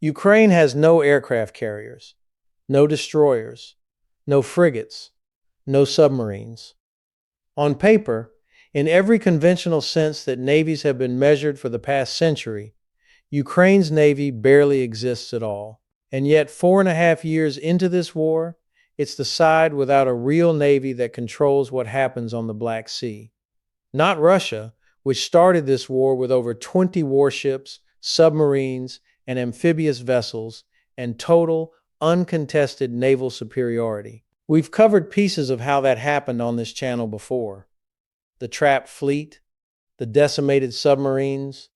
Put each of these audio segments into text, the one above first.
Ukraine has no aircraft carriers, no destroyers, no frigates, no submarines. On paper, in every conventional sense that navies have been measured for the past century, Ukraine's navy barely exists at all. And yet, 4.5 years into this war, it's the side without a real navy that controls what happens on the Black Sea. Not Russia, which started this war with over 20 warships, submarines, and amphibious vessels, and total, uncontested naval superiority. We've covered pieces of how that happened on this channel before. The trapped fleet, the decimated submarines,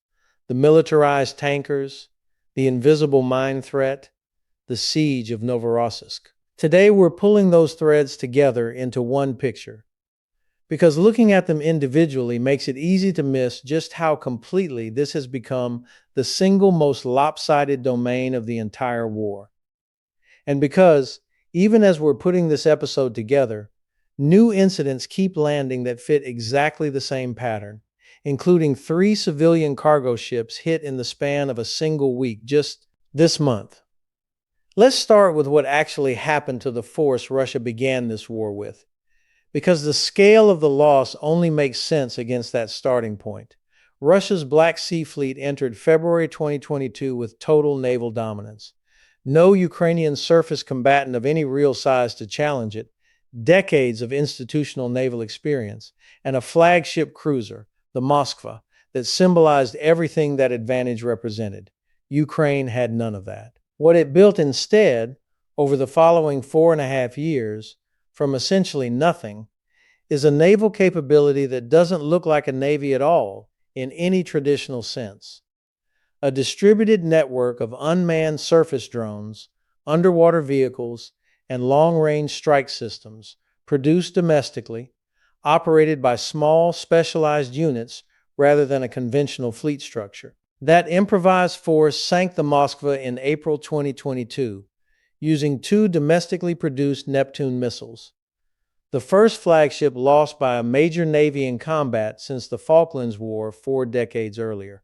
the militarized tankers, the invisible mine threat, the siege of Novorossiysk. Today we're pulling those threads together into one picture, because looking at them individually makes it easy to miss just how completely this has become the single most lopsided domain of the entire war. And because, even as we're putting this episode together, new incidents keep landing that fit exactly the same pattern, including 3 civilian cargo ships hit in the span of a single week just this month. Let's start with what actually happened to the force Russia began this war with, because the scale of the loss only makes sense against that starting point. Russia's Black Sea Fleet entered February 2022 with total naval dominance. No Ukrainian surface combatant of any real size to challenge it, decades of institutional naval experience, and a flagship cruiser, the Moskva, that symbolized everything that advantage represented. Ukraine had none of that. What it built instead, over the following 4.5 years, from essentially nothing, is a naval capability that doesn't look like a navy at all in any traditional sense. A distributed network of unmanned surface drones, underwater vehicles, and long-range strike systems produced domestically, operated by small, specialized units rather than a conventional fleet structure. That improvised force sank the Moskva in April 2022, using 2 domestically produced Neptune missiles. The first flagship lost by a major navy in combat since the Falklands War 4 decades earlier.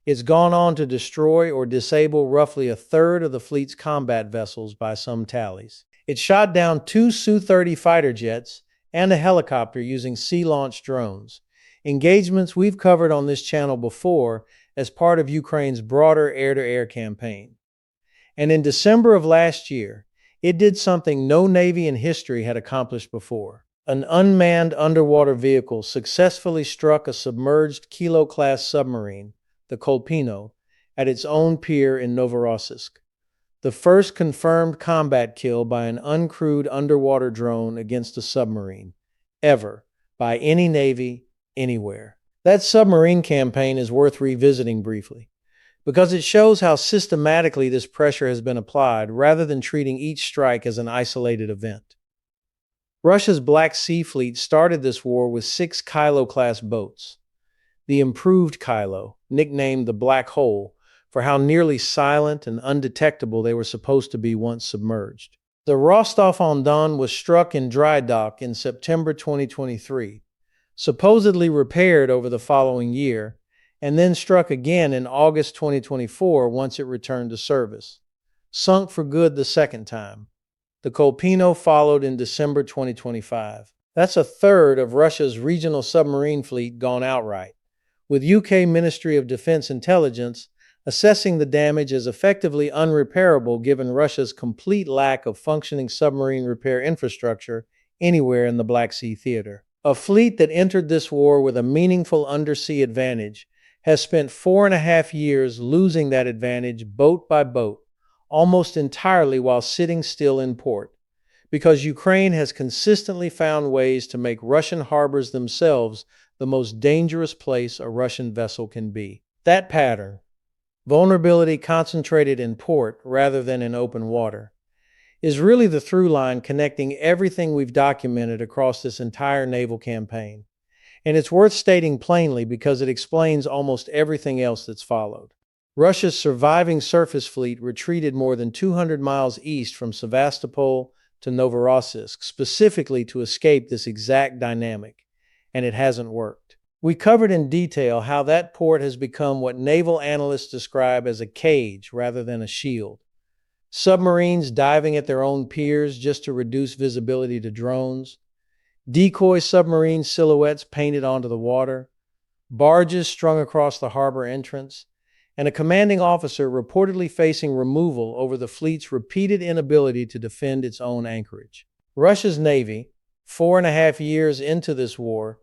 It's gone on to destroy or disable roughly a third of the fleet's combat vessels by some tallies. It shot down 2 Su-30 fighter jets and a helicopter using sea-launched drones, engagements we've covered on this channel before as part of Ukraine's broader air-to-air campaign. And in December of last year, it did something no navy in history had accomplished before. An unmanned underwater vehicle successfully struck a submerged Kilo-class submarine, the Kolpino, at its own pier in Novorossiysk. The first confirmed combat kill by an uncrewed underwater drone against a submarine, ever, by any navy, anywhere. That submarine campaign is worth revisiting briefly, because it shows how systematically this pressure has been applied rather than treating each strike as an isolated event. Russia's Black Sea Fleet started this war with 6 Kilo-class boats. The improved Kilo, nicknamed the Black Hole, for how nearly silent and undetectable they were supposed to be once submerged. The Rostov-on-Don was struck in dry dock in September 2023, supposedly repaired over the following year, and then struck again in August 2024 once it returned to service. Sunk for good the second time. The Kolpino followed in December 2025. That's a third of Russia's regional submarine fleet gone outright, with UK Ministry of Defense Intelligence assessing the damage as effectively unrepairable given Russia's complete lack of functioning submarine repair infrastructure anywhere in the Black Sea theater. A fleet that entered this war with a meaningful undersea advantage has spent 4.5 years losing that advantage boat by boat, almost entirely while sitting still in port, because Ukraine has consistently found ways to make Russian harbors themselves the most dangerous place a Russian vessel can be. That pattern, vulnerability concentrated in port rather than in open water, is really the through line connecting everything we've documented across this entire naval campaign. And it's worth stating plainly because it explains almost everything else that's followed. Russia's surviving surface fleet retreated more than 200 miles east from Sevastopol to Novorossiysk, specifically to escape this exact dynamic, and it hasn't worked. We covered in detail how that port has become what naval analysts describe as a cage rather than a shield. Submarines diving at their own piers just to reduce visibility to drones, decoy submarine silhouettes painted onto the water, barges strung across the harbor entrance, and a commanding officer reportedly facing removal over the fleet's repeated inability to defend its own anchorage. Russia's Navy, 4.5 years into this war,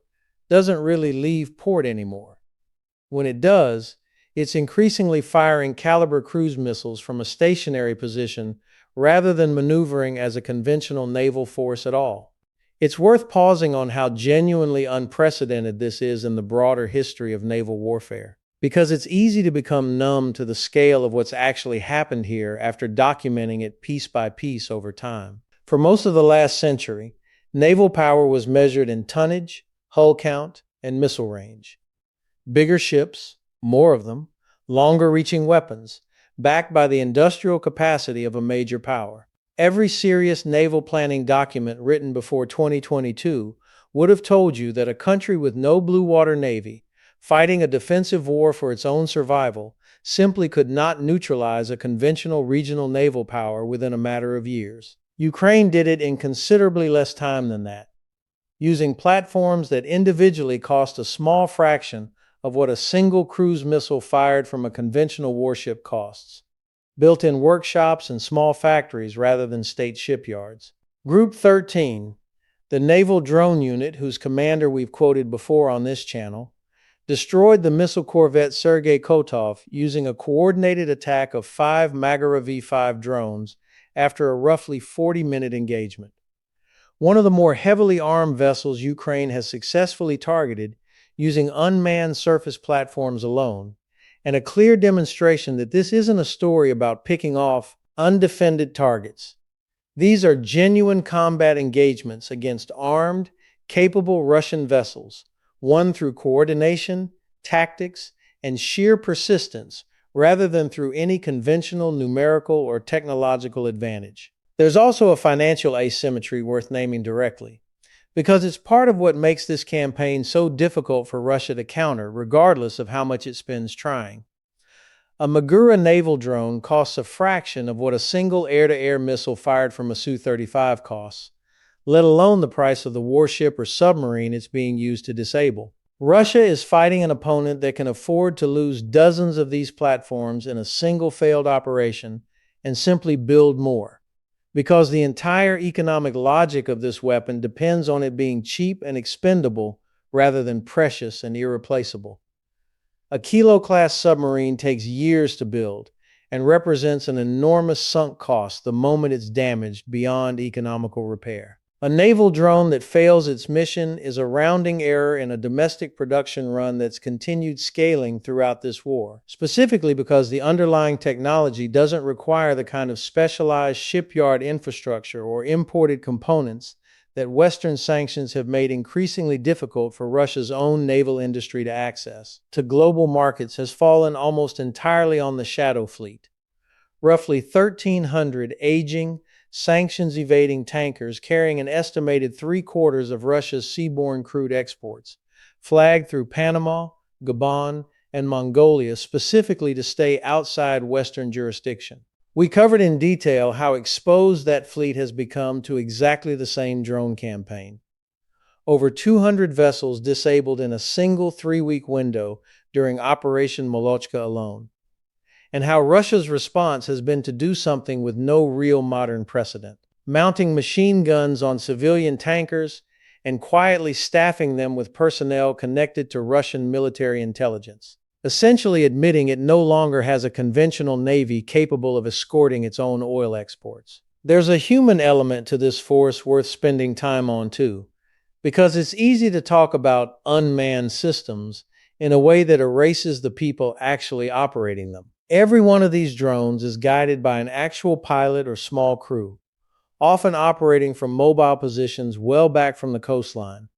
doesn't really leave port anymore. When it does, it's increasingly firing caliber cruise missiles from a stationary position rather than maneuvering as a conventional naval force at all. It's worth pausing on how genuinely unprecedented this is in the broader history of naval warfare, because it's easy to become numb to the scale of what's actually happened here after documenting it piece by piece over time. For most of the last century, naval power was measured in tonnage, hull count, and missile range. Bigger ships, more of them, longer-reaching weapons, backed by the industrial capacity of a major power. Every serious naval planning document written before 2022 would have told you that a country with no blue water navy, fighting a defensive war for its own survival, simply could not neutralize a conventional regional naval power within a matter of years. Ukraine did it in considerably less time than that, using platforms that individually cost a small fraction of what a single cruise missile fired from a conventional warship costs, built in workshops and small factories rather than state shipyards. Group 13, the naval drone unit whose commander we've quoted before on this channel, destroyed the missile corvette Sergei Kotov using a coordinated attack of 5 Magara V-5 drones after a roughly 40-minute engagement. One of the more heavily armed vessels Ukraine has successfully targeted using unmanned surface platforms alone, and a clear demonstration that this isn't a story about picking off undefended targets. These are genuine combat engagements against armed, capable Russian vessels, won through coordination, tactics, and sheer persistence rather than through any conventional numerical or technological advantage. There's also a financial asymmetry worth naming directly, because it's part of what makes this campaign so difficult for Russia to counter, regardless of how much it spends trying. A Magura naval drone costs a fraction of what a single air-to-air missile fired from a Su-35 costs, let alone the price of the warship or submarine it's being used to disable. Russia is fighting an opponent that can afford to lose dozens of these platforms in a single failed operation and simply build more, because the entire economic logic of this weapon depends on it being cheap and expendable rather than precious and irreplaceable. A Kilo-class submarine takes years to build and represents an enormous sunk cost the moment it's damaged beyond economical repair. A naval drone that fails its mission is a rounding error in a domestic production run that's continued scaling throughout this war, specifically because the underlying technology doesn't require the kind of specialized shipyard infrastructure or imported components that Western sanctions have made increasingly difficult for Russia's own naval industry to access. To global markets has fallen almost entirely on the shadow fleet. Roughly 1,300 aging, sanctions-evading tankers carrying an estimated 3/4 of Russia's seaborne crude exports, flagged through Panama, Gabon, and Mongolia specifically to stay outside Western jurisdiction. We covered in detail how exposed that fleet has become to exactly the same drone campaign. Over 200 vessels disabled in a single 3-week window during Operation Molochka alone, and how Russia's response has been to do something with no real modern precedent, mounting machine guns on civilian tankers and quietly staffing them with personnel connected to Russian military intelligence, essentially admitting it no longer has a conventional navy capable of escorting its own oil exports. There's a human element to this force worth spending time on too, because it's easy to talk about unmanned systems in a way that erases the people actually operating them. Every one of these drones is guided by an actual pilot or small crew, often operating from mobile positions well back from the coastline,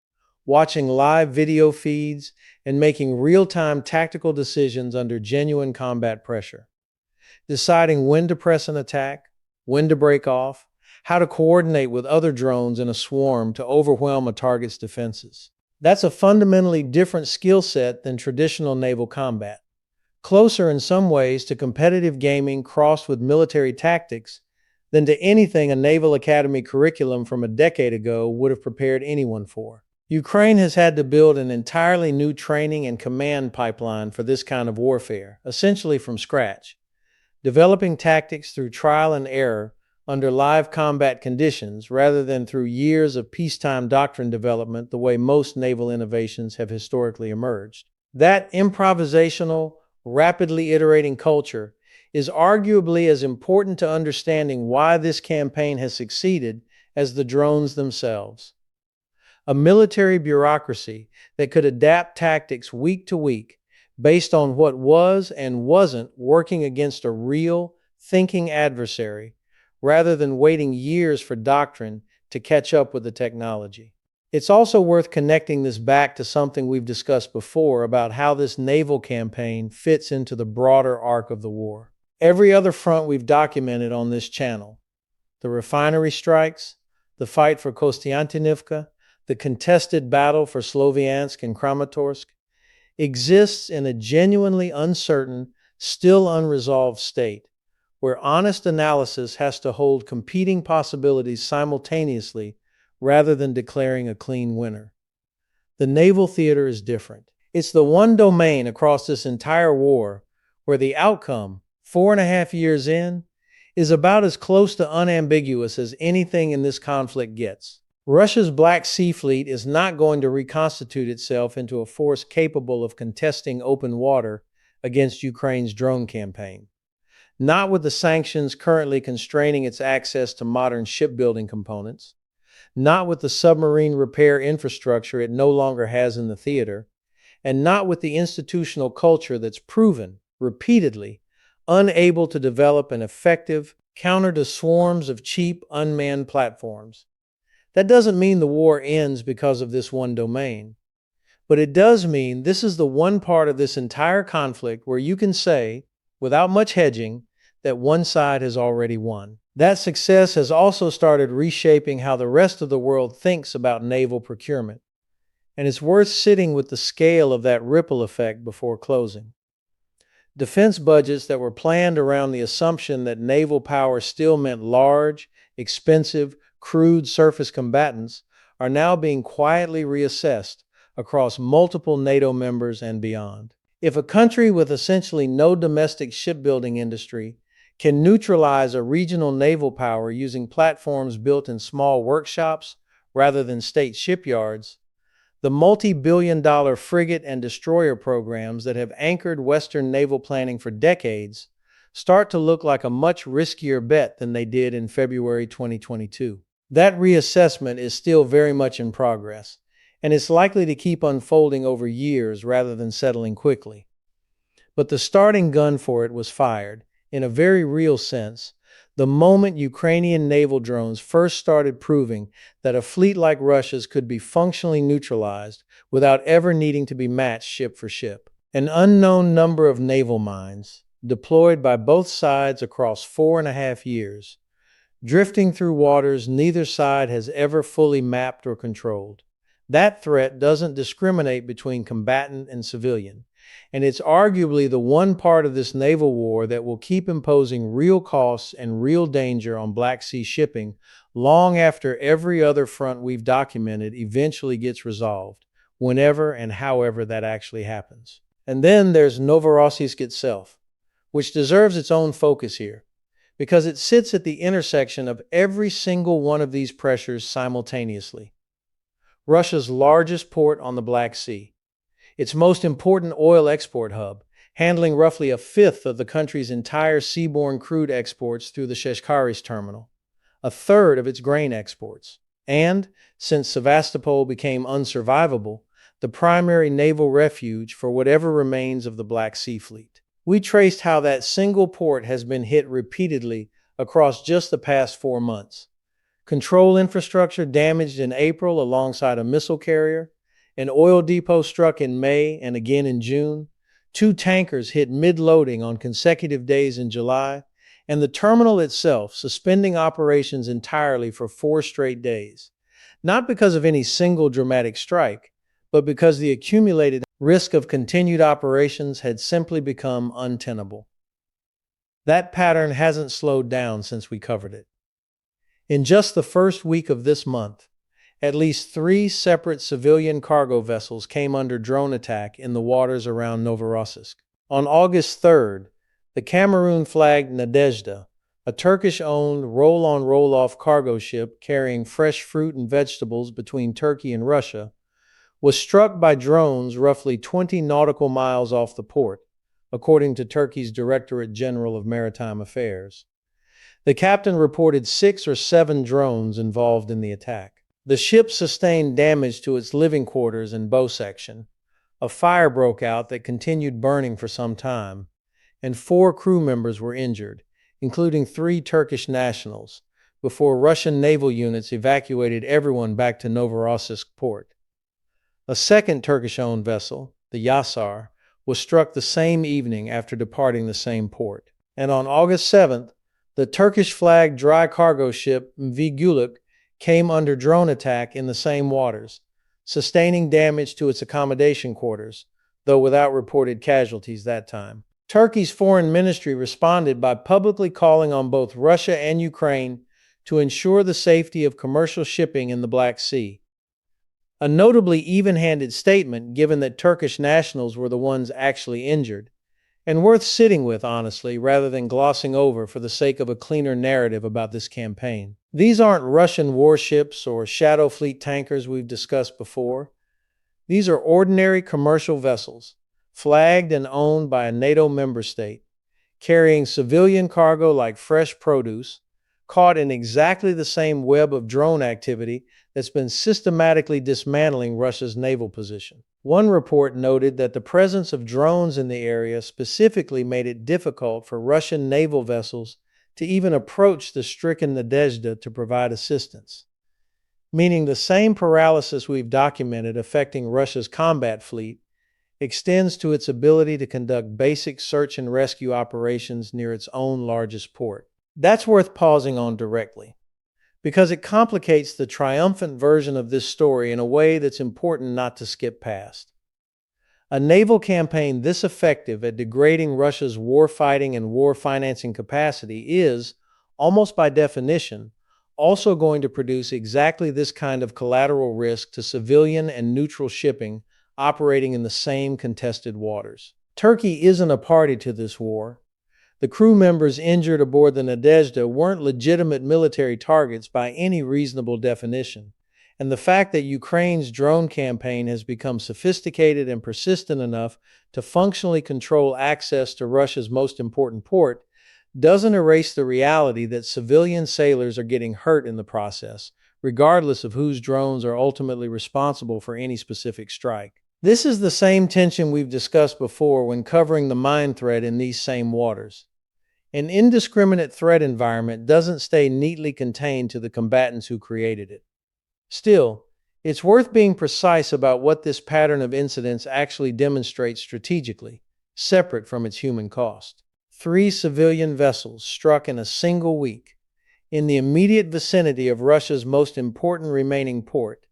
watching live video feeds and making real-time tactical decisions under genuine combat pressure, deciding when to press an attack, when to break off, how to coordinate with other drones in a swarm to overwhelm a target's defenses. That's a fundamentally different skill set than traditional naval combat. Closer in some ways to competitive gaming crossed with military tactics than to anything a Naval Academy curriculum from a decade ago would have prepared anyone for. Ukraine has had to build an entirely new training and command pipeline for this kind of warfare, essentially from scratch, developing tactics through trial and error under live combat conditions rather than through years of peacetime doctrine development the way most naval innovations have historically emerged. That improvisational, rapidly iterating culture is arguably as important to understanding why this campaign has succeeded as the drones themselves. A military bureaucracy that could adapt tactics week to week based on what was and wasn't working against a real, thinking adversary, rather than waiting years for doctrine to catch up with the technology. It's also worth connecting this back to something we've discussed before about how this naval campaign fits into the broader arc of the war. Every other front we've documented on this channel, the refinery strikes, the fight for Kostiantynivka, the contested battle for Sloviansk and Kramatorsk, exists in a genuinely uncertain, still unresolved state, where honest analysis has to hold competing possibilities simultaneously rather than declaring a clean winner. The naval theater is different. It's the one domain across this entire war where the outcome, 4.5 years in, is about as close to unambiguous as anything in this conflict gets. Russia's Black Sea Fleet is not going to reconstitute itself into a force capable of contesting open water against Ukraine's drone campaign. Not with the sanctions currently constraining its access to modern shipbuilding components, not with the submarine repair infrastructure it no longer has in the theater, and not with the institutional culture that's proven, repeatedly, unable to develop an effective counter to swarms of cheap, unmanned platforms. That doesn't mean the war ends because of this one domain, but it does mean this is the one part of this entire conflict where you can say, without much hedging, that one side has already won. That success has also started reshaping how the rest of the world thinks about naval procurement, and it's worth sitting with the scale of that ripple effect before closing. Defense budgets that were planned around the assumption that naval power still meant large, expensive, crewed surface combatants are now being quietly reassessed across multiple NATO members and beyond. If a country with essentially no domestic shipbuilding industry can neutralize a regional naval power using platforms built in small workshops rather than state shipyards, the multi-billion-dollar frigate and destroyer programs that have anchored Western naval planning for decades start to look like a much riskier bet than they did in February 2022. That reassessment is still very much in progress, and it's likely to keep unfolding over years rather than settling quickly. But the starting gun for it was fired, in a very real sense, the moment Ukrainian naval drones first started proving that a fleet like Russia's could be functionally neutralized without ever needing to be matched ship for ship. An unknown number of naval mines, deployed by both sides across 4.5 years, drifting through waters neither side has ever fully mapped or controlled. That threat doesn't discriminate between combatant and civilian, and it's arguably the one part of this naval war that will keep imposing real costs and real danger on Black Sea shipping long after every other front we've documented eventually gets resolved, whenever and however that actually happens. And then there's Novorossiysk itself, which deserves its own focus here, because it sits at the intersection of every single one of these pressures simultaneously. Russia's largest port on the Black Sea, its most important oil export hub, handling roughly 1/5 of the country's entire seaborne crude exports through the Sheshkaris terminal, 1/3 of its grain exports, and, since Sevastopol became unsurvivable, the primary naval refuge for whatever remains of the Black Sea Fleet. We traced how that single port has been hit repeatedly across just the past 4 months. Control infrastructure damaged in April alongside a missile carrier, an oil depot struck in May and again in June, 2 tankers hit mid-loading on consecutive days in July, and the terminal itself suspending operations entirely for 4 straight days. Not because of any single dramatic strike, but because the accumulated risk of continued operations had simply become untenable. That pattern hasn't slowed down since we covered it. In just the first week of this month, at least 3 separate civilian cargo vessels came under drone attack in the waters around Novorossiysk. On August 3rd, the Cameroon-flagged Nadezhda, a Turkish-owned roll-on roll-off cargo ship carrying fresh fruit and vegetables between Turkey and Russia, was struck by drones roughly 20 nautical miles off the port, according to Turkey's Directorate General of Maritime Affairs. The captain reported 6 or 7 drones involved in the attack. The ship sustained damage to its living quarters and bow section. A fire broke out that continued burning for some time, and 4 crew members were injured, including 3 Turkish nationals, before Russian naval units evacuated everyone back to Novorossiysk port. A second Turkish-owned vessel, the Yasar, was struck the same evening after departing the same port. And on August 7th, the Turkish-flagged dry cargo ship MV Gulluk came under drone attack in the same waters, sustaining damage to its accommodation quarters, though without reported casualties that time. Turkey's foreign ministry responded by publicly calling on both Russia and Ukraine to ensure the safety of commercial shipping in the Black Sea. A notably even-handed statement, given that Turkish nationals were the ones actually injured, and worth sitting with, honestly, rather than glossing over for the sake of a cleaner narrative about this campaign. These aren't Russian warships or Shadow Fleet tankers we've discussed before. These are ordinary commercial vessels, flagged and owned by a NATO member state, carrying civilian cargo like fresh produce, caught in exactly the same web of drone activity that's been systematically dismantling Russia's naval position. One report noted that the presence of drones in the area specifically made it difficult for Russian naval vessels to even approach the stricken Nadezhda to provide assistance, meaning the same paralysis we've documented affecting Russia's combat fleet extends to its ability to conduct basic search and rescue operations near its own largest port. That's worth pausing on directly, because it complicates the triumphant version of this story in a way that's important not to skip past. A naval campaign this effective at degrading Russia's war-fighting and war-financing capacity is, almost by definition, also going to produce exactly this kind of collateral risk to civilian and neutral shipping operating in the same contested waters. Turkey isn't a party to this war. The crew members injured aboard the Nadezhda weren't legitimate military targets by any reasonable definition, and the fact that Ukraine's drone campaign has become sophisticated and persistent enough to functionally control access to Russia's most important port doesn't erase the reality that civilian sailors are getting hurt in the process, regardless of whose drones are ultimately responsible for any specific strike. This is the same tension we've discussed before when covering the mine threat in these same waters. An indiscriminate threat environment doesn't stay neatly contained to the combatants who created it. Still, it's worth being precise about what this pattern of incidents actually demonstrates strategically, separate from its human cost. 3 civilian vessels struck in a single week, in the immediate vicinity of Russia's most important remaining port,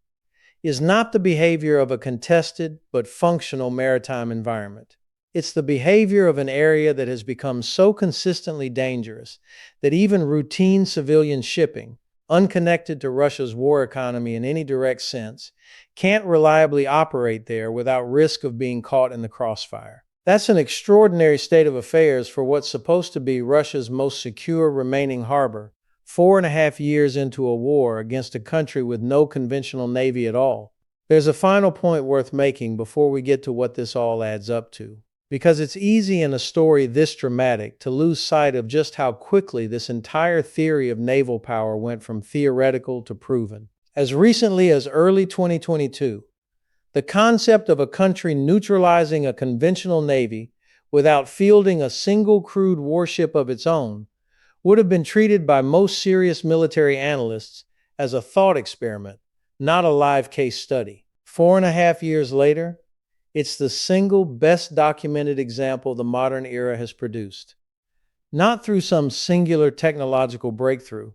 is not the behavior of a contested but functional maritime environment. It's the behavior of an area that has become so consistently dangerous that even routine civilian shipping, unconnected to Russia's war economy in any direct sense, can't reliably operate there without risk of being caught in the crossfire. That's an extraordinary state of affairs for what's supposed to be Russia's most secure remaining harbor, 4.5 years into a war against a country with no conventional navy at all. There's a final point worth making before we get to what this all adds up to, because it's easy in a story this dramatic to lose sight of just how quickly this entire theory of naval power went from theoretical to proven. As recently as early 2022, the concept of a country neutralizing a conventional navy without fielding a single crude warship of its own would have been treated by most serious military analysts as a thought experiment, not a live case study. 4.5 years later, it's the single best documented example the modern era has produced. Not through some singular technological breakthrough,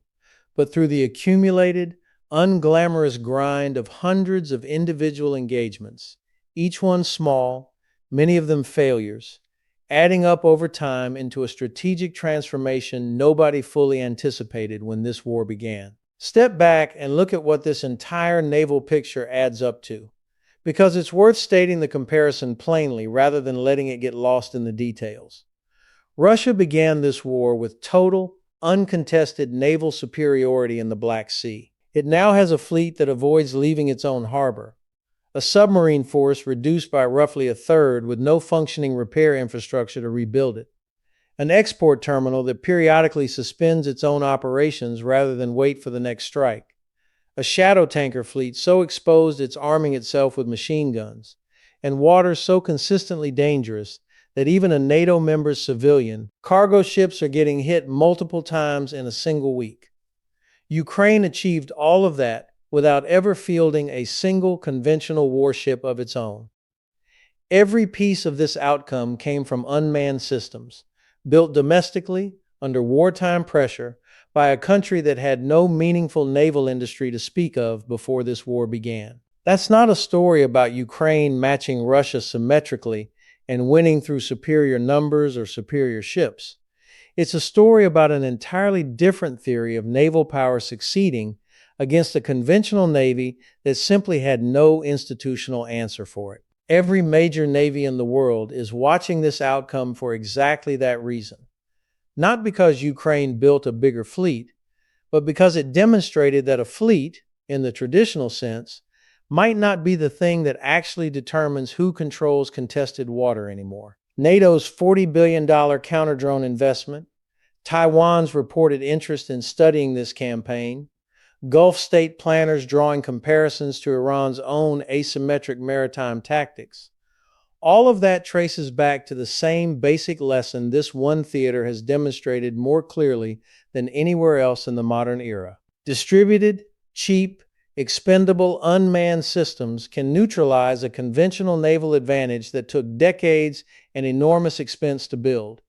but through the accumulated, unglamorous grind of hundreds of individual engagements, each one small, many of them failures, adding up over time into a strategic transformation nobody fully anticipated when this war began. Step back and look at what this entire naval picture adds up to, because it's worth stating the comparison plainly rather than letting it get lost in the details. Russia began this war with total, uncontested naval superiority in the Black Sea. It now has a fleet that avoids leaving its own harbor, a submarine force reduced by roughly a third with no functioning repair infrastructure to rebuild it, an export terminal that periodically suspends its own operations rather than wait for the next strike, a shadow tanker fleet so exposed it's arming itself with machine guns, and waters so consistently dangerous that even a NATO member's civilian cargo ships are getting hit multiple times in a single week. Ukraine achieved all of that without ever fielding a single conventional warship of its own. Every piece of this outcome came from unmanned systems, built domestically, under wartime pressure, by a country that had no meaningful naval industry to speak of before this war began. That's not a story about Ukraine matching Russia symmetrically and winning through superior numbers or superior ships. It's a story about an entirely different theory of naval power succeeding against a conventional navy that simply had no institutional answer for it. Every major navy in the world is watching this outcome for exactly that reason. Not because Ukraine built a bigger fleet, but because it demonstrated that a fleet, in the traditional sense, might not be the thing that actually determines who controls contested water anymore. NATO's $40 billion counter-drone investment, Taiwan's reported interest in studying this campaign, Gulf state planners drawing comparisons to Iran's own asymmetric maritime tactics. All of that traces back to the same basic lesson this one theater has demonstrated more clearly than anywhere else in the modern era. Distributed, cheap, expendable unmanned systems can neutralize a conventional naval advantage that took decades and enormous expense to build,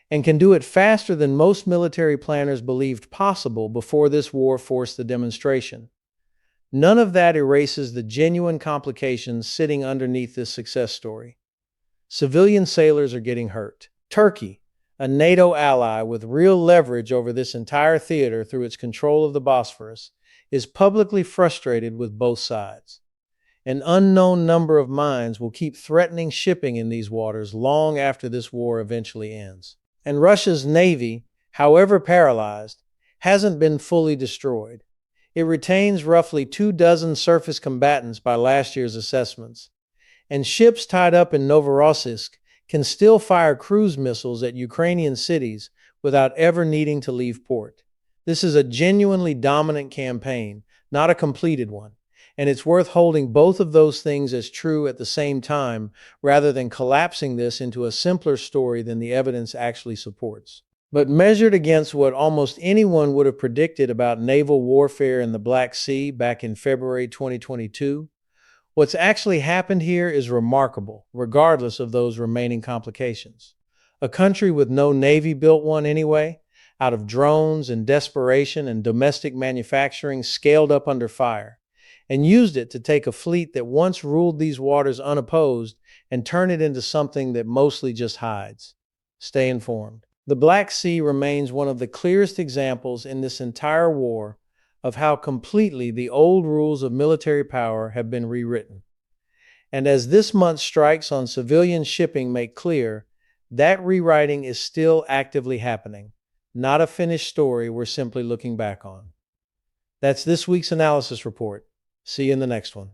and can do it faster than most military planners believed possible before this war forced the demonstration. None of that erases the genuine complications sitting underneath this success story. Civilian sailors are getting hurt. Turkey, a NATO ally with real leverage over this entire theater through its control of the Bosphorus, is publicly frustrated with both sides. An unknown number of mines will keep threatening shipping in these waters long after this war eventually ends. And Russia's navy, however paralyzed, hasn't been fully destroyed. It retains roughly 24 surface combatants by last year's assessments, and ships tied up in Novorossiysk can still fire cruise missiles at Ukrainian cities without ever needing to leave port. This is a genuinely dominant campaign, not a completed one, and it's worth holding both of those things as true at the same time rather than collapsing this into a simpler story than the evidence actually supports. But measured against what almost anyone would have predicted about naval warfare in the Black Sea back in February 2022, what's actually happened here is remarkable, regardless of those remaining complications. A country with no Navy built one anyway, out of drones and desperation and domestic manufacturing scaled up under fire, and used it to take a fleet that once ruled these waters unopposed and turn it into something that mostly just hides. Stay informed. The Black Sea remains one of the clearest examples in this entire war of how completely the old rules of military power have been rewritten. And as this month's strikes on civilian shipping make clear, that rewriting is still actively happening, not a finished story we're simply looking back on. That's this week's analysis report. See you in the next one.